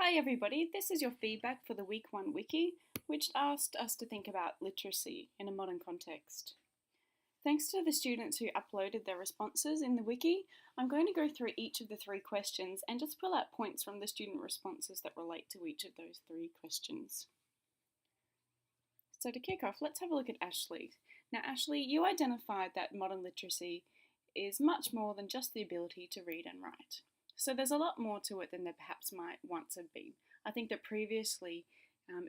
Hi everybody, this is your feedback for the Week 1 Wiki, which asked us to think about literacy in a modern context. Thanks to the students who uploaded their responses in the Wiki, I'm going to go through each of the three questions and just pull out points from the student responses that relate to each of those three questions. So to kick off, let's have a look at Ashley. Now Ashley, you identified that modern literacy is much more than just the ability to read and write. So there's a lot more to it than there perhaps might once have been. I think that previously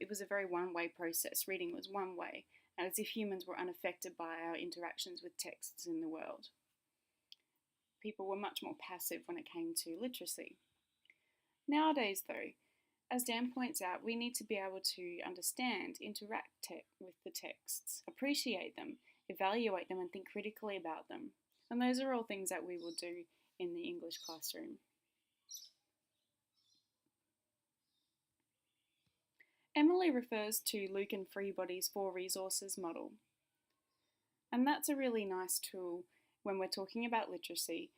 it was a very one-way process. Reading was one way, as if humans were unaffected by our interactions with texts in the world. People were much more passive when it came to literacy. Nowadays, though, as Dan points out, we need to be able to understand, interact with the texts, appreciate them, evaluate them, and think critically about them. And those are all things that we will do in the English classroom. Emily refers to Luke and Freebody's 4 resources model. And that's a really nice tool when we're talking about literacy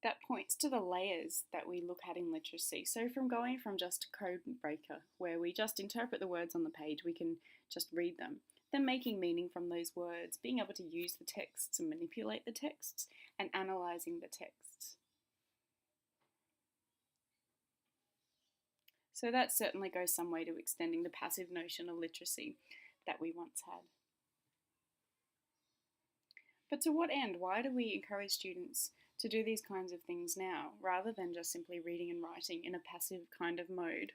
that points to the layers that we look at in literacy. So from going from just code breaker, where we just interpret the words on the page, we can just read them, then making meaning from those words, being able to use the texts and manipulate the texts, and analysing the texts. So that certainly goes some way to extending the passive notion of literacy that we once had. But to what end? Why do we encourage students to do these kinds of things now, rather than just simply reading and writing in a passive kind of mode?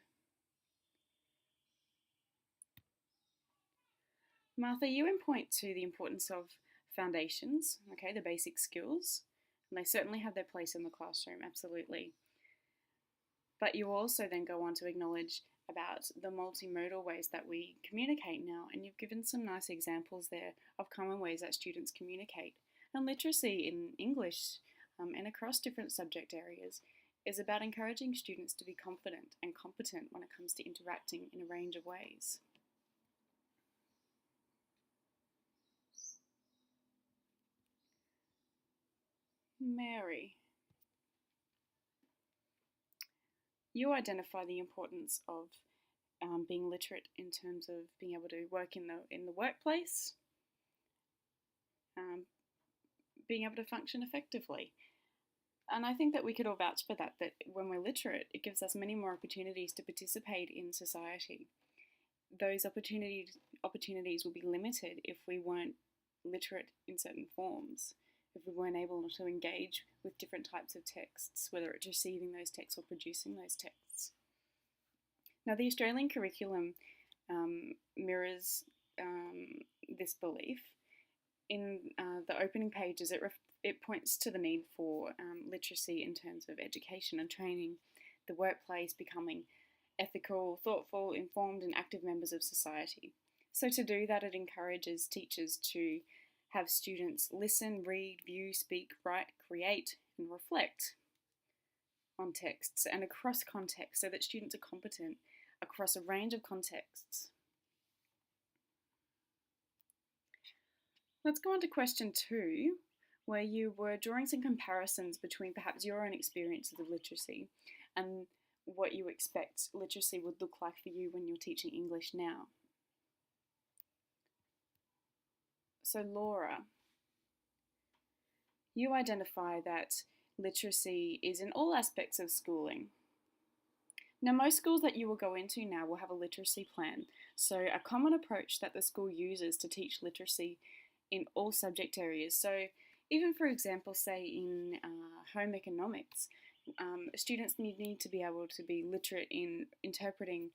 Martha, you point to the importance of foundations, okay, the basic skills, and they certainly have their place in the classroom, absolutely. But you also then go on to acknowledge about the multimodal ways that we communicate now, and you've given some nice examples there of common ways that students communicate. And literacy in English and across different subject areas is about encouraging students to be confident and competent when it comes to interacting in a range of ways. Mary, you identify the importance of being literate in terms of being able to work in the workplace, being able to function effectively. And I think that we could all vouch for that when we're literate, it gives us many more opportunities to participate in society. Those opportunities will be limited if we weren't literate in certain forms, if we weren't able to engage with different types of texts, whether it's receiving those texts or producing those texts. Now, the Australian curriculum mirrors this belief. In the opening pages, it points to the need for literacy in terms of education and training, the workplace, becoming ethical, thoughtful, informed, and active members of society. So to do that, it encourages teachers to have students listen, read, view, speak, write, create, and reflect on texts and across contexts so that students are competent across a range of contexts. Let's go on to question 2, where you were drawing some comparisons between perhaps your own experiences of literacy and what you expect literacy would look like for you when you're teaching English now. So Laura, you identify that literacy is in all aspects of schooling. Now, most schools that you will go into now will have a literacy plan. So a common approach that the school uses to teach literacy in all subject areas. So even, for example, say in home economics, students need to be able to be literate in interpreting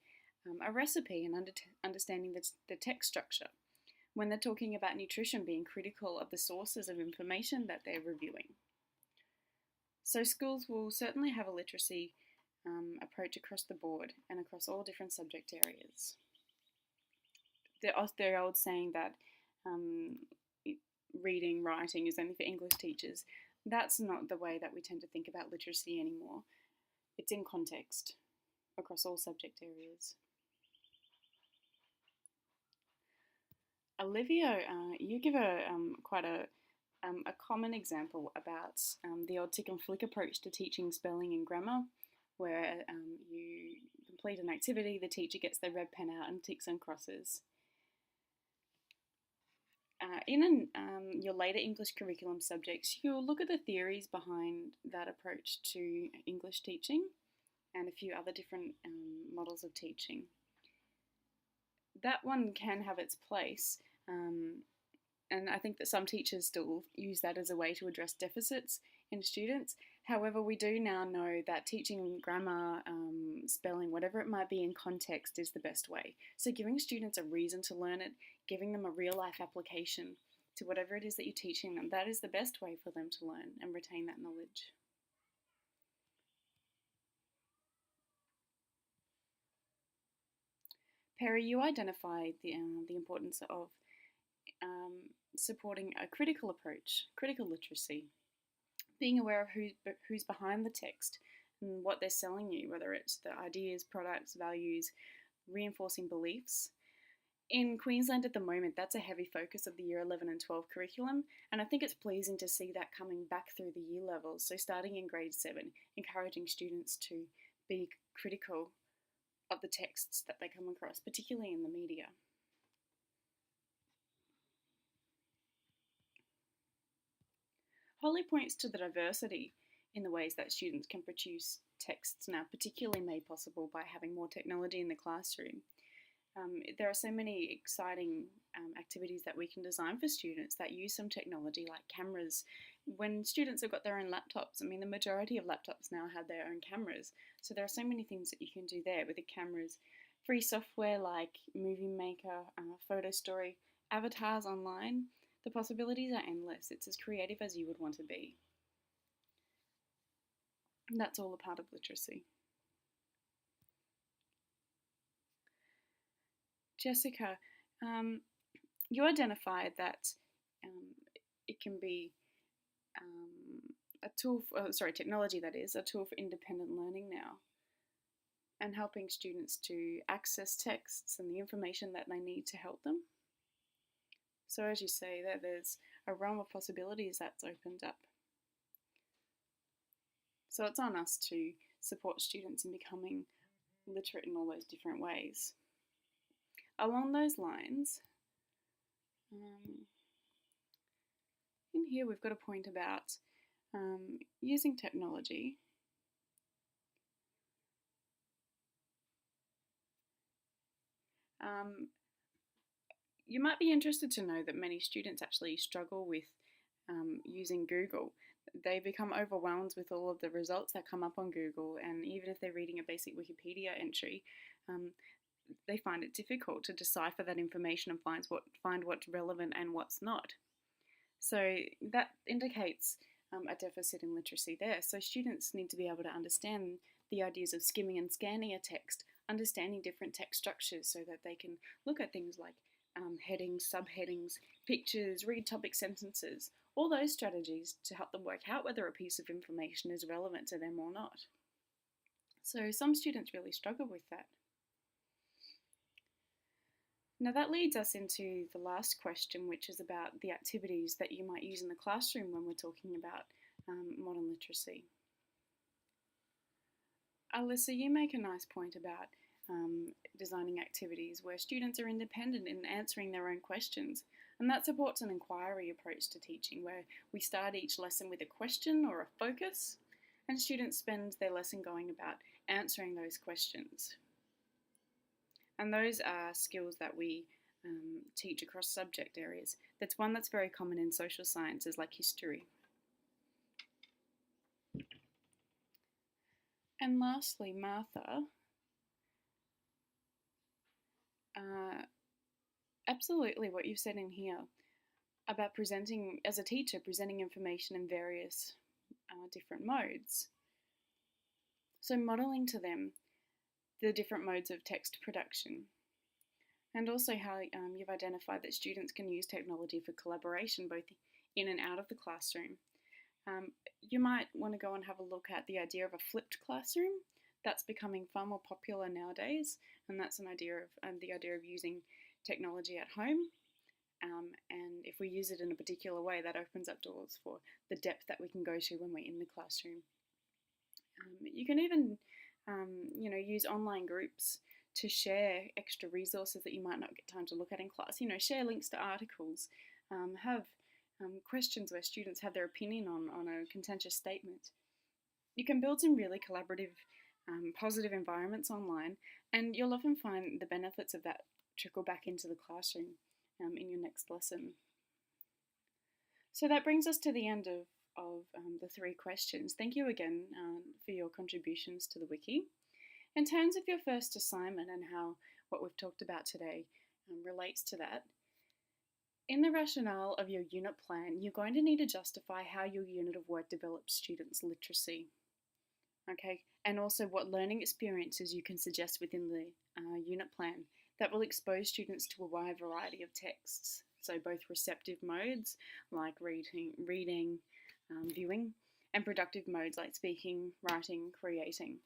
a recipe and understanding the text structure. When they're talking about nutrition, being critical of the sources of information that they're reviewing. So schools will certainly have a literacy approach across the board and across all different subject areas. The old saying that reading, writing is only for English teachers, that's not the way that we tend to think about literacy anymore. It's in context across all subject areas. Olivia, you give quite a common example about the old tick and flick approach to teaching spelling and grammar, where you complete an activity, the teacher gets their red pen out and ticks and crosses. Your later English curriculum subjects, you'll look at the theories behind that approach to English teaching and a few other different models of teaching. That one can have its place, and I think that some teachers still use that as a way to address deficits in students. However, we do now know that teaching grammar, spelling, whatever it might be in context is the best way. So giving students a reason to learn it, giving them a real life application to whatever it is that you're teaching them, that is the best way for them to learn and retain that knowledge. Perry, you identified the importance of supporting a critical approach, critical literacy, being aware of who's behind the text and what they're selling you, whether it's the ideas, products, values, reinforcing beliefs. In Queensland at the moment, that's a heavy focus of the Year 11 and 12 curriculum, and I think it's pleasing to see that coming back through the year levels. So starting in grade 7, encouraging students to be critical of the texts that they come across, particularly in the media. Holly points to the diversity in the ways that students can produce texts now, particularly made possible by having more technology in the classroom. There are so many exciting activities that we can design for students that use some technology like cameras. When students have got their own laptops, I mean, the majority of laptops now have their own cameras. So there are so many things that you can do there with the cameras. Free software like Movie Maker, Photo Story, avatars online. The possibilities are endless. It's as creative as you would want to be. And that's all a part of literacy. Jessica, you identified that it can be a tool, technology that is, a tool for independent learning now and helping students to access texts and the information that they need to help them. So as you say, there's a realm of possibilities that's opened up. So it's on us to support students in becoming literate in all those different ways. Along those lines, in here we've got a point about using technology you might be interested to know that many students actually struggle with using Google. They become overwhelmed with all of the results that come up on Google, and even if they're reading a basic Wikipedia entry, they find it difficult to decipher that information and find what's relevant and what's not. So that indicates a deficit in literacy there. So students need to be able to understand the ideas of skimming and scanning a text, understanding different text structures so that they can look at things like headings, subheadings, pictures, read topic sentences, all those strategies to help them work out whether a piece of information is relevant to them or not. So some students really struggle with that. Now that leads us into the last question, which is about the activities that you might use in the classroom when we're talking about modern literacy. Alyssa, you make a nice point about designing activities where students are independent in answering their own questions. And that supports an inquiry approach to teaching, where we start each lesson with a question or a focus, and students spend their lesson going about answering those questions. And those are skills that we teach across subject areas. That's one that's very common in social sciences like history. And lastly, Martha, absolutely what you've said in here about presenting, as a teacher, presenting information in various different modes. So modelling to them the different modes of text production, and also how you've identified that students can use technology for collaboration both in and out of the classroom. You might want to go and have a look at the idea of a flipped classroom. That's becoming far more popular nowadays, and that's an idea of the idea of using technology at home. And if we use it in a particular way, that opens up doors for the depth that we can go to when we're in the classroom. You can even, use online groups to share extra resources that you might not get time to look at in class. Share links to articles, have questions where students have their opinion on a contentious statement. You can build some really collaborative, positive environments online, and you'll often find the benefits of that trickle back into the classroom in your next lesson. So that brings us to the end of the 3 questions. Thank you again for your contributions to the wiki. In terms of your first assignment and how what we've talked about today relates to that, in the rationale of your unit plan, you're going to need to justify how your unit of work develops students' literacy. Okay, and also what learning experiences you can suggest within the unit plan that will expose students to a wide variety of texts. So both receptive modes like reading, viewing, and productive modes like speaking, writing, creating.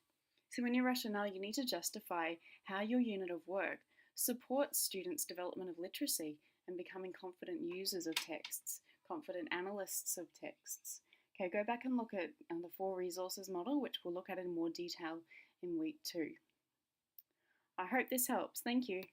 So in your rationale, you need to justify how your unit of work supports students' development of literacy and becoming confident users of texts, confident analysts of texts. Okay, go back and look at the 4 resources model, which we'll look at in more detail in week 2. I hope this helps. Thank you.